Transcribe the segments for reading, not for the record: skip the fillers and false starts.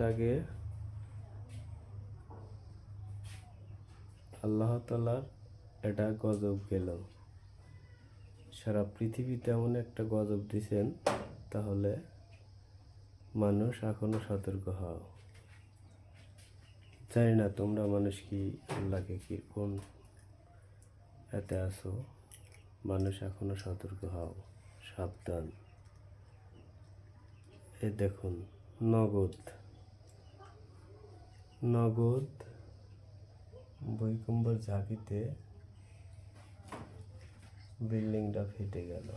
আগে আল্লাহ তাআলার এটা গজব গেল, সারা পৃথিবীতে এমন একটা গজব দিছেন, তাহলে মানুষ এখনো সতর্ক হও। জানি না তোমরা মানুষ কি আল্লাহকে কি কোন এতে আসো, মানুষ এখনো সতর্ক হও, সাবধান। এ দেখুন, নগদ নগদ ভূমিকম্পের ঝাঁকিতে বিল্ডিংটা ফেটে গেল।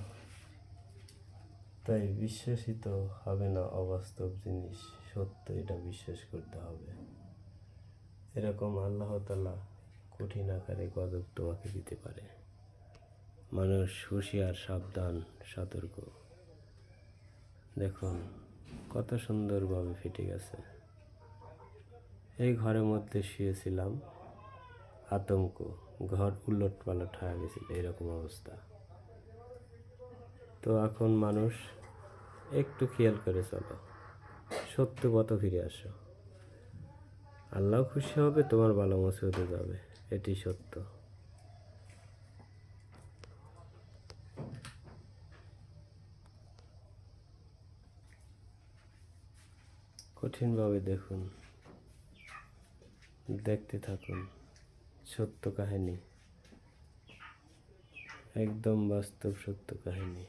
তাই বিশ্বাসিত হবে না অবাস্তব জিনিস, সত্য এটা বিশ্বাস করতে হবে। এরকম আল্লাহ তাআলা কঠিন আকারে গজব তোমাকে দিতে পারে। মানুষ হুঁশিয়ার, সাবধান, সতর্ক। দেখুন কত সুন্দরভাবে ফেটে গেছে। এই ঘরের মধ্যে শুয়েছিলাম, আতঙ্ক, ঘর উলট পালট হয়ে গেছিল, এরকম অবস্থা। তো এখন মানুষ একটু খেয়াল করে চলো, সত্য পথ ফিরে আসো। আল্লাহ খুশি হবে, তোমার ভালো মসজিদে যাবে, এটি সত্য। কঠিনভাবে দেখুন, দেখতে থাকুন, সত্য কাহিনী, একদম বাস্তব সত্য কাহিনী।